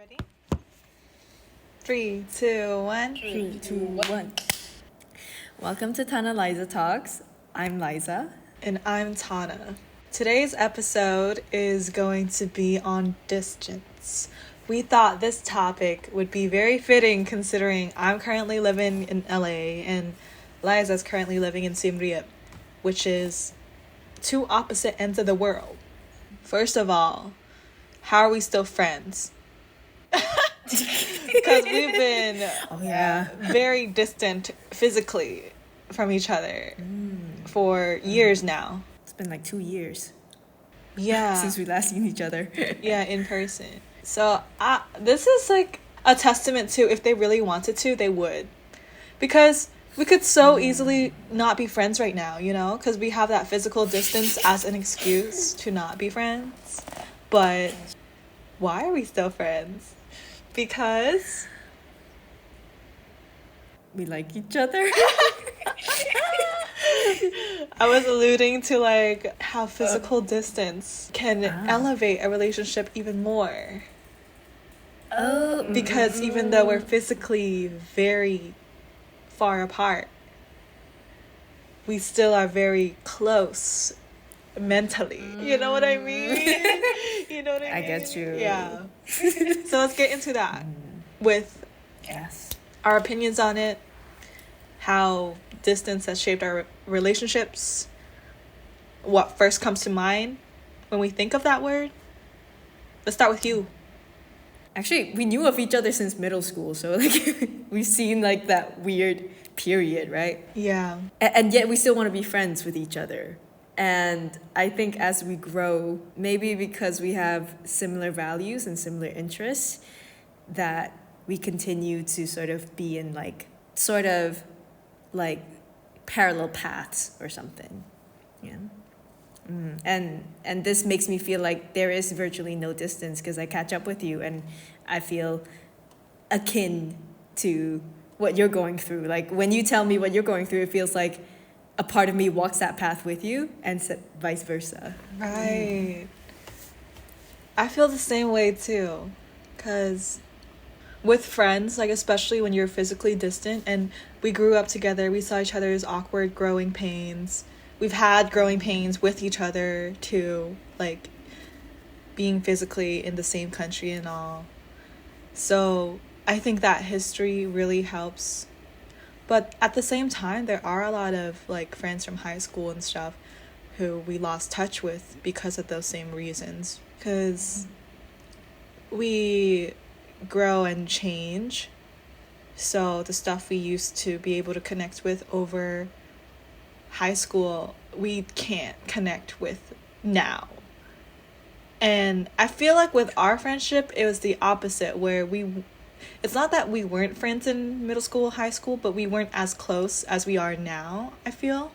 ready? 3, 2, 1. 3, 2, 1. Welcome to Tana Liza Talks. I'm Liza. And I'm Tana. Today's episode is going to be on distance. We thought this topic would be very fitting considering I'm currently living in LA and Liza's currently living in Siem Reap, which is two opposite ends of the world. First of all, how are we still friends? Because we've been very distant physically from each other for years now. It's been like 2 years. Yeah. Since we last seen each other. Yeah, in person. So this is like a testament to if they really wanted to, they would. Because we could so easily not be friends right now, you know? Because we have that physical distance as an excuse to not be friends. But why are we still friends? Because we like each other. I was alluding to like how physical distance can elevate a relationship even more. Because even though we're physically very far apart, we still are very close mentally. You know what I mean? You know what I mean? I get you. Yeah. So let's get into that with our opinions on it, how distance has shaped our relationships, what first comes to mind when we think of that word. Let's start with you. Actually, we knew of each other since middle school, so like we've seen like that weird period, right? Yeah. And yet we still want to be friends with each other. And I think as we grow, maybe because we have similar values and similar interests, that we continue to sort of be in like parallel paths or something. Yeah. And this makes me feel like there is virtually no distance because I catch up with you and I feel akin to what you're going through. Like when you tell me what you're going through, it feels like a part of me walks that path with you and vice versa. Right. I feel the same way too, because with friends, like especially when you're physically distant and we grew up together, we saw each other's awkward growing pains. We've had growing pains with each other too, like being physically in the same country and all. So I think that history really helps. But at the same time, there are a lot of like friends from high school and stuff who we lost touch with because of those same reasons. Because we grow and change. So the stuff we used to be able to connect with over high school, we can't connect with now. And I feel like with our friendship, it was the opposite, where it's not that we weren't friends in middle school, high school, but we weren't as close as we are now, I feel.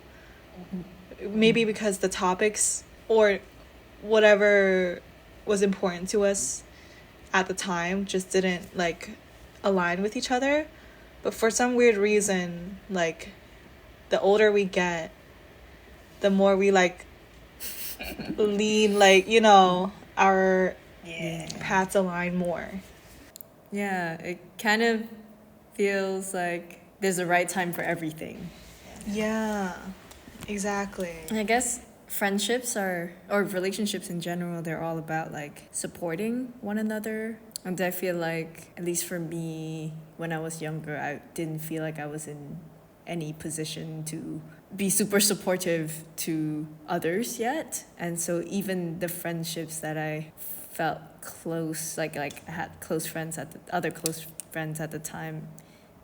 Maybe because the topics or whatever was important to us at the time just didn't like align with each other. But for some weird reason, like the older we get, the more we like lean, like, you know, our paths align more. Yeah, it kind of feels like there's a right time for everything. Yeah, exactly. And I guess friendships or relationships in general, they're all about like supporting one another. And I feel like, at least for me, when I was younger, I didn't feel like I was in any position to be super supportive to others yet. And so even the friendships that I felt close, like I had close friends at the time,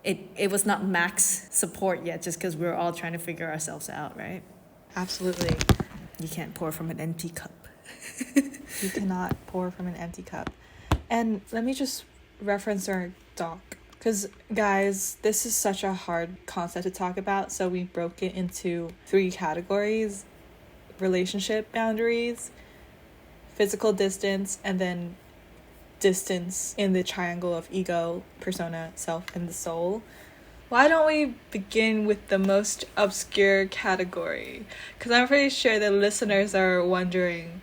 it was not max support yet, just because we were all trying to figure ourselves out, right? Absolutely. You can't pour from an empty cup. You cannot pour from an empty cup. And let me just reference our doc, because guys, this is such a hard concept to talk about, so we broke it into 3 categories: relationship boundaries, physical distance, and then distance in the triangle of ego, persona, self, and the soul. Why don't we begin with the most obscure category? Because I'm pretty sure the listeners are wondering,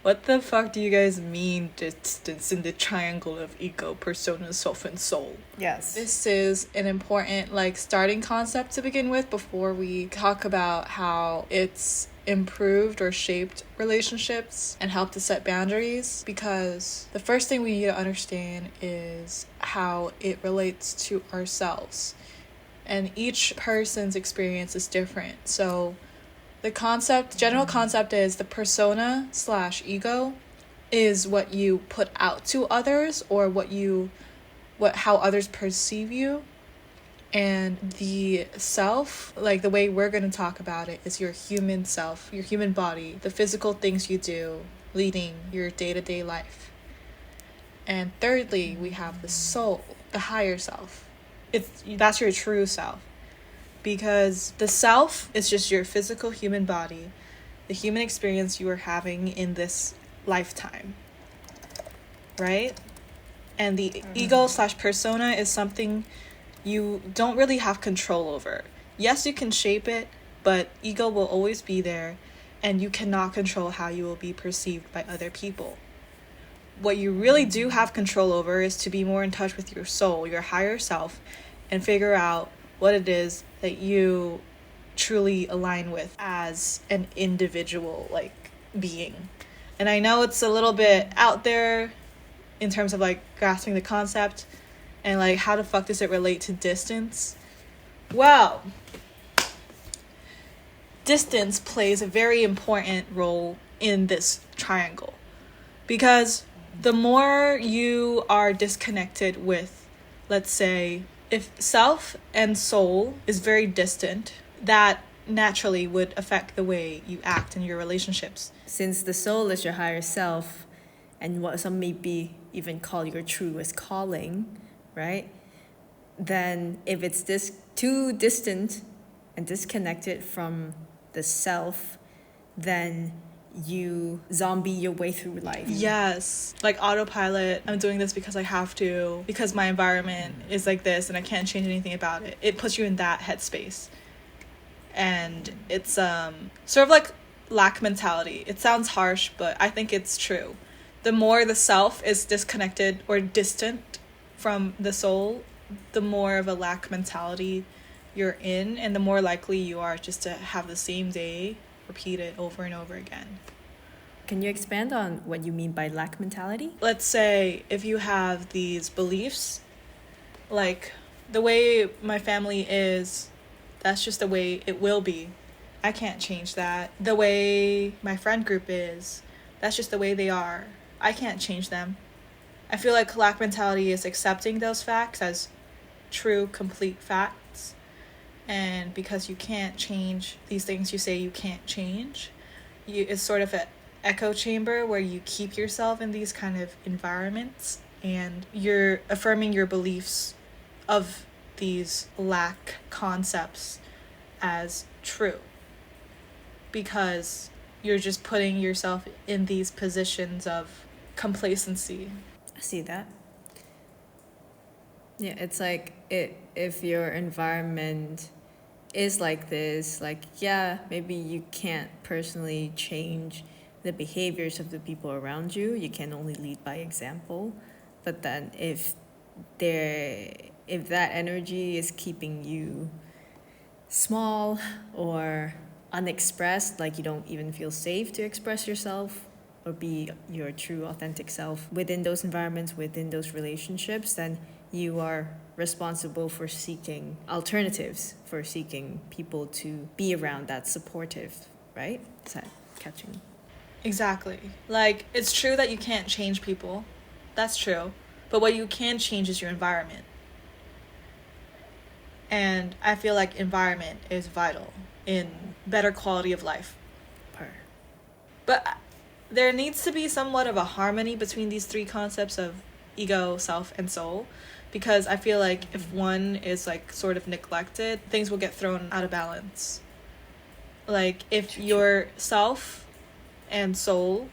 What the fuck do you guys mean distance in the triangle of ego, persona, self, and soul? Yes. This is an important starting concept to begin with before we talk about how it's improved or shaped relationships and helped to set boundaries, because the first thing we need to understand is how it relates to ourselves. And each person's experience is different. So the general concept is the persona / ego is what you put out to others, or how others perceive you. And the self, the way we're going to talk about it, is your human self, your human body, the physical things you do leading your day-to-day life. And thirdly, we have the soul, the higher self. That's your true self. Because the self is just your physical human body, the human experience you are having in this lifetime, right? And the ego / persona is something you don't really have control over. Yes, you can shape it, but ego will always be there, and you cannot control how you will be perceived by other people. What you really do have control over is to be more in touch with your soul, your higher self, and figure out what it is that you truly align with as an individual being. And I know it's a little bit out there in terms of grasping the concept and how the fuck does it relate to distance. Well, distance plays a very important role in this triangle, because the more you are disconnected with, let's say, if self and soul is very distant, that naturally would affect the way you act in your relationships. Since the soul is your higher self, and what some maybe even call your truest calling, right? Then if it's too distant and disconnected from the self, then you zombie your way through life. Yes, autopilot. I'm doing this because I have to, because my environment is like this and I can't change anything about it. It puts you in that headspace, and it's sort of lack mentality. It sounds harsh, but I think it's true. The more the self is disconnected or distant from the soul, the more of a lack mentality you're in, and the more likely you are just to have the same day repeated over and over again. Can you expand on what you mean by lack mentality? Let's say if you have these beliefs, the way my family is, that's just the way it will be. I can't change that. The way my friend group is, that's just the way they are. I can't change them. I feel like lack mentality is accepting those facts as true, complete facts. And because you can't change these things you say you can't change, it's sort of an echo chamber where you keep yourself in these kind of environments, and you're affirming your beliefs of these lack concepts as true, because you're just putting yourself in these positions of complacency. I see that. Yeah, it's if your environment is like this, maybe you can't personally change the behaviors of the people around you. You can only lead by example. But then if that energy is keeping you small or unexpressed, you don't even feel safe to express yourself or be your true authentic self within those environments, within those relationships, then you are responsible for seeking alternatives, for seeking people to be around that's supportive, right? Is that catching? Exactly. It's true that you can't change people. That's true. But what you can change is your environment. And I feel like environment is vital in better quality of life. But there needs to be somewhat of a harmony between these three concepts of ego, self, and soul. Because I feel like if one is sort of neglected, things will get thrown out of balance. If your self and soul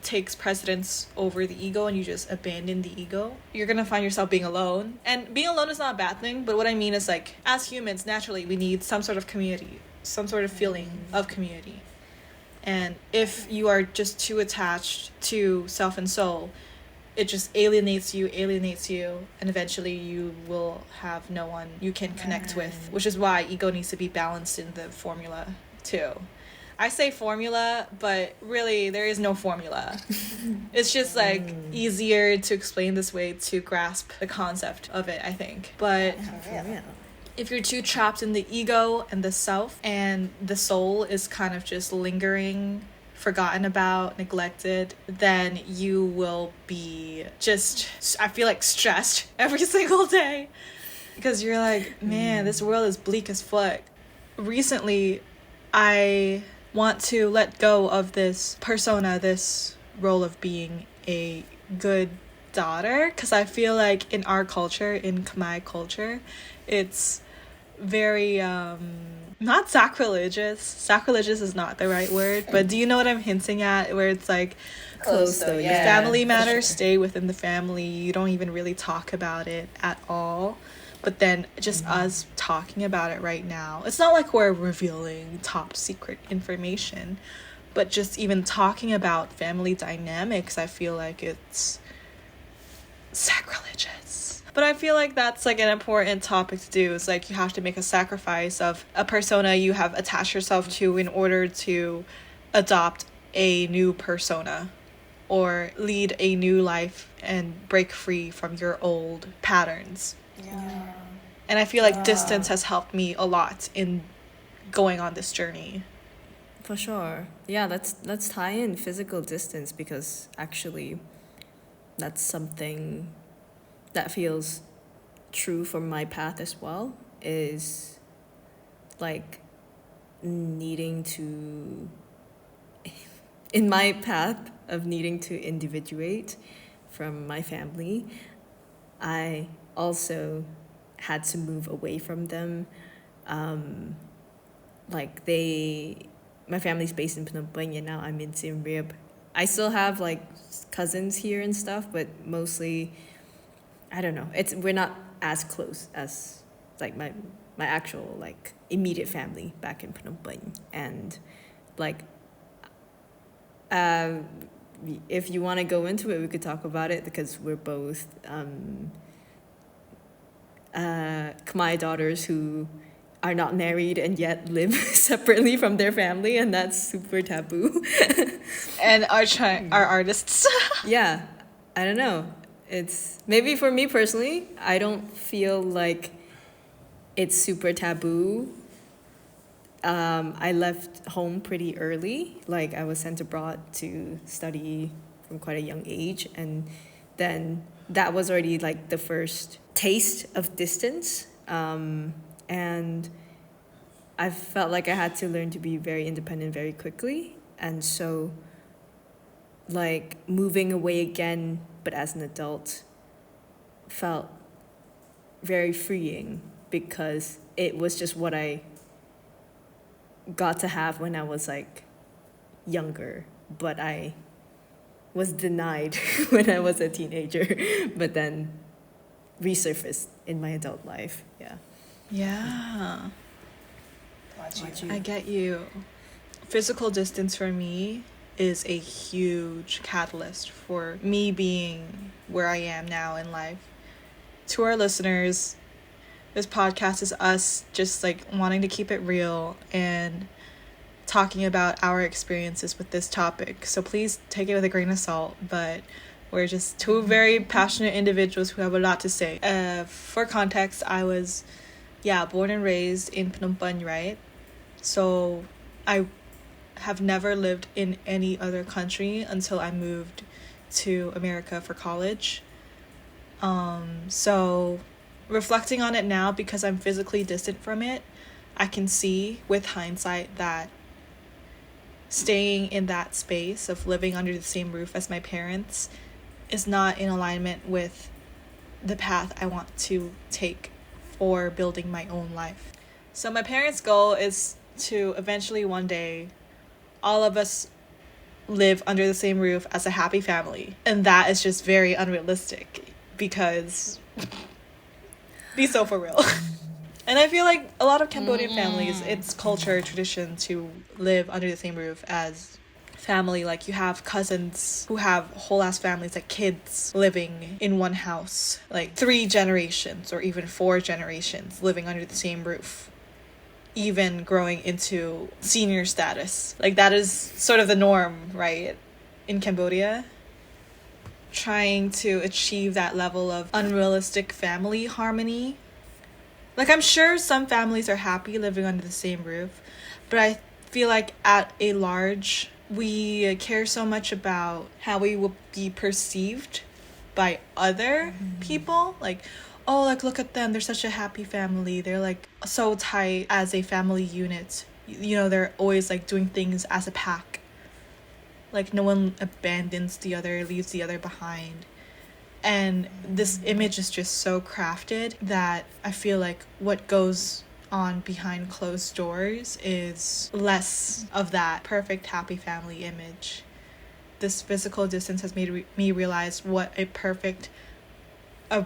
takes precedence over the ego and you just abandon the ego, you're gonna find yourself being alone. And being alone is not a bad thing, but what I mean is as humans, naturally we need some sort of community, some sort of feeling of community. And if you are just too attached to self and soul, it just alienates you, and eventually you will have no one you can connect with, which is why ego needs to be balanced in the formula too. I say formula, but really there is no formula. It's just like easier to explain this way to grasp the concept of it, I think. But if you're too trapped in the ego and the self, and the soul is kind of just lingering, forgotten about, neglected, then you will be just, I feel like, stressed every single day, because you're like, man, this world is bleak as fuck. Recently, I want to let go of this persona, this role of being a good daughter, because I feel like in our culture, in Khmer culture, it's very not sacrilegious is not the right word, but do you know what I'm hinting at, where it's like Close though, yeah. Family matters stay within the family, you don't even really talk about it at all. But then just us talking about it right now, it's not like we're revealing top secret information, but just even talking about family dynamics, I feel like it's sacrilegious. But I feel like that's like an important topic to do. It's like you have to make a sacrifice of a persona you have attached yourself to in order to adopt a new persona or lead a new life and break free from your old patterns. Yeah. And I feel like distance has helped me a lot in going on this journey. For sure. Yeah, let's tie in physical distance, because actually that's something that feels true for my path as well, is like needing to, in my path of needing to individuate from my family, I also had to move away from them. Like my family's based in Phnom Penh, and now I'm in Siem Reap. I still have like cousins here and stuff, but mostly, I don't know. We're not as close as like my actual like immediate family back in Phnom Penh. And like, if you want to go into it, we could talk about it, because we're both Khmer daughters who are not married and yet live separately from their family, and that's super taboo. And are artists. Yeah, I don't know. It's maybe for me personally, I don't feel like it's super taboo. I left home pretty early. Like, I was sent abroad to study from quite a young age, and then that was already like the first taste of distance. And I felt like I had to learn to be very independent very quickly. And so, like, moving away again, but as an adult, felt very freeing, because it was just what I got to have when I was like younger, but I was denied when I was a teenager, but then resurfaced in my adult life. Yeah. Got you. I get you. Physical distance for me is a huge catalyst for me being where I am now in life. To our listeners, this podcast is us just like wanting to keep it real and talking about our experiences with this topic. So please take it with a grain of salt, but we're just two very passionate individuals who have a lot to say. For context, I was, born and raised in Phnom Penh, right? So I have never lived in any other country until I moved to America for college. So reflecting on it now, because I'm physically distant from it, I can see with hindsight that staying in that space of living under the same roof as my parents is not in alignment with the path I want to take for building my own life. So my parents' goal is to eventually one day all of us live under the same roof as a happy family. And that is just very unrealistic, because be so for real. And I feel like a lot of Cambodian families, it's culture, tradition to live under the same roof as family. Like you have cousins who have whole ass families, like kids living in one house, like 3 generations or even 4 generations living under the same roof, even growing into senior status. Like that is sort of the norm, right, in Cambodia. Trying to achieve that level of unrealistic family harmony. Like I'm sure some families are happy living under the same roof, but I feel like at a large, we care so much about how we will be perceived by other people. Like, oh, like look at them, they're such a happy family, they're like so tight as a family unit, you know, they're always like doing things as a pack, like no one abandons the other, leaves the other behind. And this image is just so crafted that I feel like what goes on behind closed doors is less of that perfect happy family image. This physical distance has made me realize what a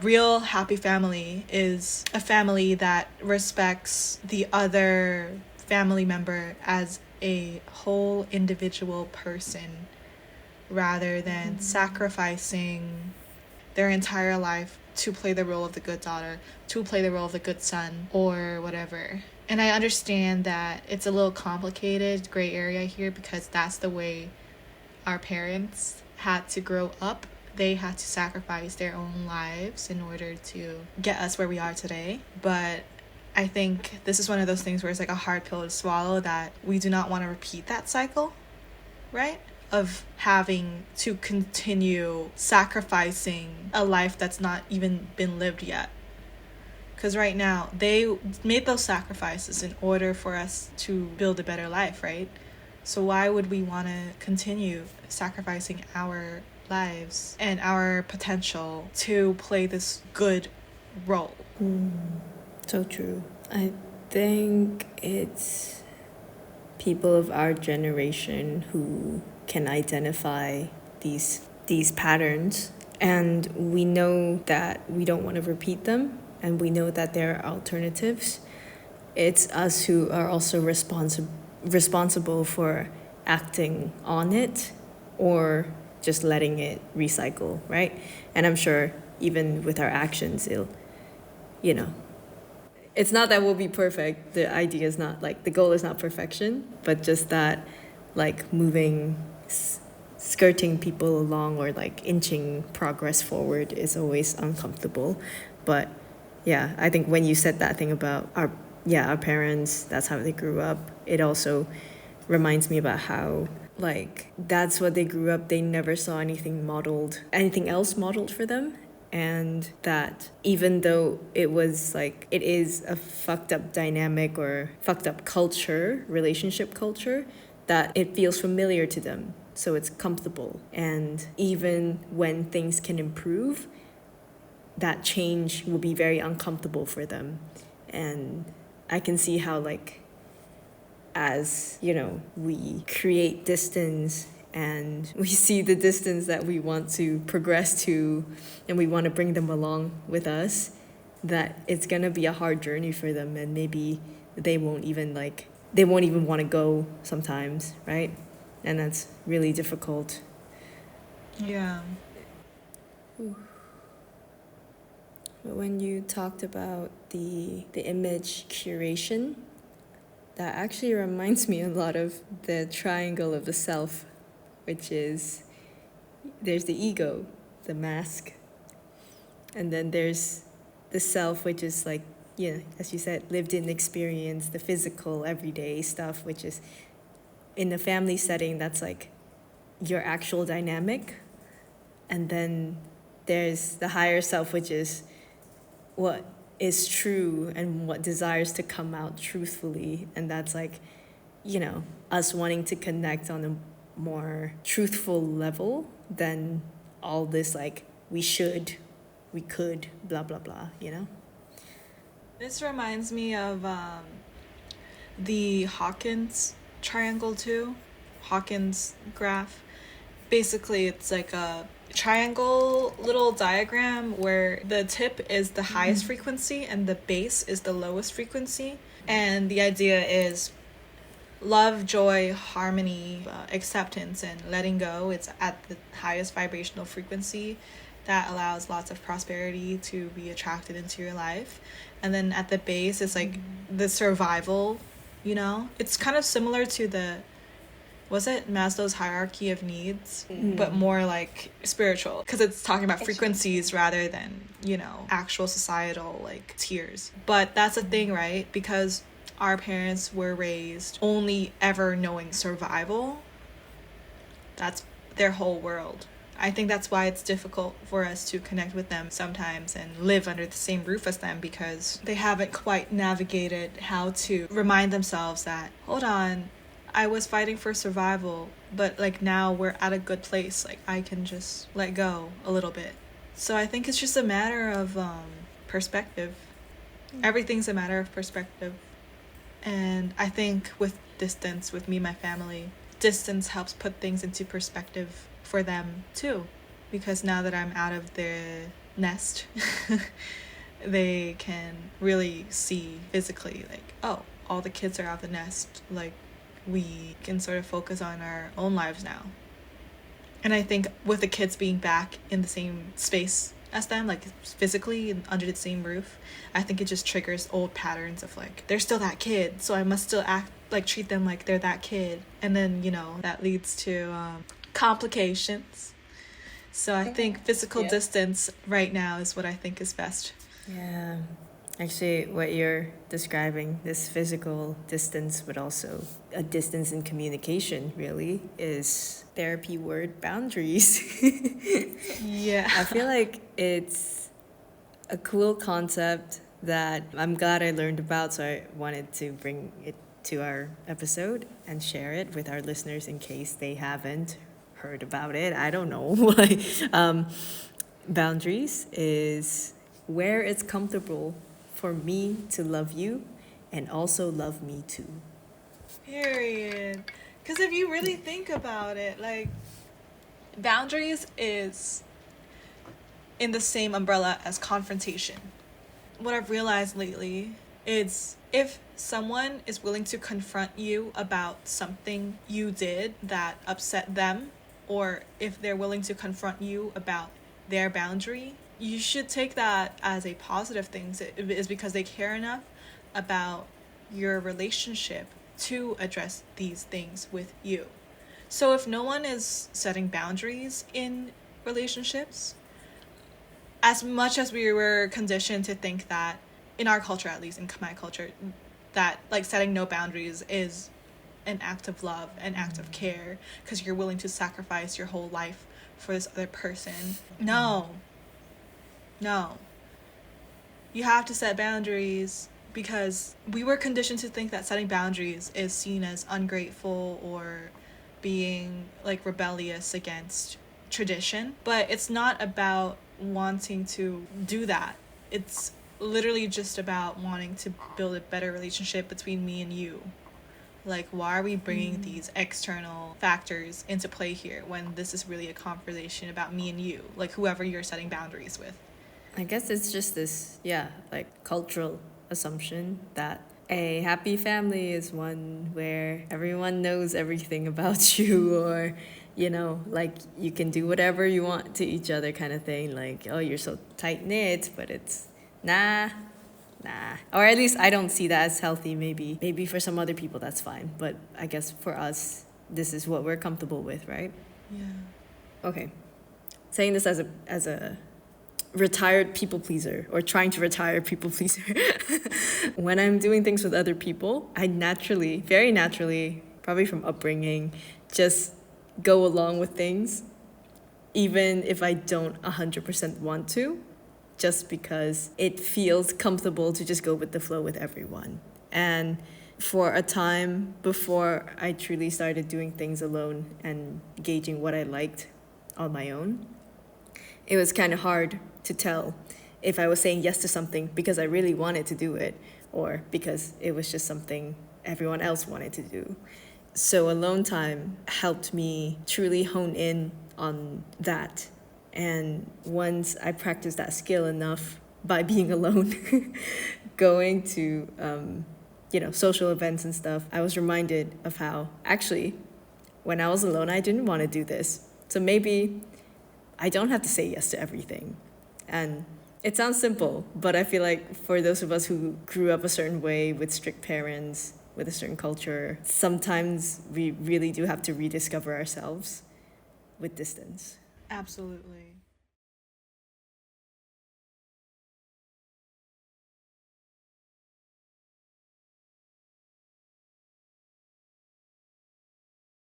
real happy family is: a family that respects the other family member as a whole individual person, rather than sacrificing their entire life to play the role of the good daughter, to play the role of the good son, or whatever. And I understand that it's a little complicated, gray area here, because that's the way our parents had to grow up. They had to sacrifice their own lives in order to get us where we are today. But I think this is one of those things where it's like a hard pill to swallow, that we do not want to repeat that cycle, right? Of having to continue sacrificing a life that's not even been lived yet. Because right now, they made those sacrifices in order for us to build a better life, right? So why would we want to continue sacrificing our lives and our potential to play this good role? So true. I think it's people of our generation who can identify these patterns, and we know that we don't want to repeat them, and we know that there are alternatives. It's us who are also responsible for acting on it or just letting it recycle, right? And I'm sure even with our actions, it'll, you know, it's not that we'll be perfect. The idea is not like, the goal is not perfection, but just that like moving, skirting people along or like inching progress forward is always uncomfortable. But yeah, I think when you said that thing about our parents, that's how they grew up, it also reminds me about how like that's what they grew up. They never saw anything else modeled for them. And that even though it was like, it is a fucked up dynamic or fucked up culture, relationship culture, that it feels familiar to them. So it's comfortable. And even when things can improve, that change will be very uncomfortable for them. And I can see how like, as, you know, we create distance and we see the distance that we want to progress to and we want to bring them along with us, that it's going to be a hard journey for them, and maybe they won't even want to go sometimes, right? And that's really difficult. Yeah. But when you talked about the image curation, that actually reminds me a lot of the triangle of the self, which is, there's the ego, the mask, and then there's the self, which is like, you know, as you said, lived in experience, the physical, everyday stuff, which is in a family setting, that's like your actual dynamic. And then there's the higher self, which is what is true and what desires to come out truthfully. And that's like, you know, us wanting to connect on a more truthful level than all this like we could, blah blah blah, you know. This reminds me of the Hawkins Triangle too, Hawkins graph. Basically, it's like triangle little diagram where the tip is the highest frequency and the base is the lowest frequency. And the idea is love, joy, harmony, acceptance, and letting go. It's at the highest vibrational frequency that allows lots of prosperity to be attracted into your life. And then at the base, it's like the survival, you know? It's kind of similar to was it Maslow's hierarchy of needs, but more like spiritual, because it's talking about frequencies rather than, you know, actual societal like tiers. But that's the thing, right? Because our parents were raised only ever knowing survival. That's their whole world. I think that's why it's difficult for us to connect with them sometimes and live under the same roof as them, because they haven't quite navigated how to remind themselves that, hold on, I was fighting for survival, but like now we're at a good place. Like I can just let go a little bit. So I think it's just a matter of perspective. Everything's a matter of perspective. And I think with distance, with me and my family, distance helps put things into perspective for them too. Because now that I'm out of the nest, they can really see physically like, oh, all the kids are out of the nest. Like we can sort of focus on our own lives now. And I think with the kids being back in the same space as them, like physically under the same roof, I think it just triggers old patterns of like, they're still that kid, so I must still act like, treat them like they're that kid. And then, you know, that leads to complications. So I think physical distance right now is what I think is best. Yeah. Actually, what you're describing, this physical distance, but also a distance in communication, really, is therapy word boundaries. Yeah. I feel like it's a cool concept that I'm glad I learned about, so I wanted to bring it to our episode and share it with our listeners in case they haven't heard about it. I don't know. Boundaries is where it's comfortable for me to love you and also love me too. Period. Because if you really think about it, like, boundaries is in the same umbrella as confrontation. What I've realized lately is if someone is willing to confront you about something you did that upset them, or if they're willing to confront you about their boundary, you should take that as a positive thing. It is because they care enough about your relationship to address these things with you. So if no one is setting boundaries in relationships, as much as we were conditioned to think that, in our culture at least, in Khmer culture, that like setting no boundaries is an act of love, an act of care, because you're willing to sacrifice your whole life for this other person. No. You have to set boundaries, because we were conditioned to think that setting boundaries is seen as ungrateful or being like rebellious against tradition. But it's not about wanting to do that. It's literally just about wanting to build a better relationship between me and you. Like, why are we bringing these external factors into play here when this is really a conversation about me and you, like whoever you're setting boundaries with? I guess it's just this, like cultural assumption that a happy family is one where everyone knows everything about you, or, you know, like you can do whatever you want to each other kind of thing. Like, oh, you're so tight-knit, but it's nah. Or at least I don't see that as healthy. Maybe for some other people that's fine. But I guess for us, this is what we're comfortable with, right? Yeah. Okay. Saying this as a retired people pleaser, or trying to retire people pleaser. When I'm doing things with other people, I very naturally, probably from upbringing, just go along with things, even if I don't 100% want to, just because it feels comfortable to just go with the flow with everyone. And for a time before I truly started doing things alone and gauging what I liked on my own, it was kind of hard to tell if I was saying yes to something because I really wanted to do it, or because it was just something everyone else wanted to do. So alone time helped me truly hone in on that And once I practiced that skill enough by being alone, going to, social events and stuff, I was reminded of how actually when I was alone, I didn't want to do this. So maybe I don't have to say yes to everything. And it sounds simple, but I feel like for those of us who grew up a certain way with strict parents, with a certain culture, sometimes we really do have to rediscover ourselves with distance. Absolutely.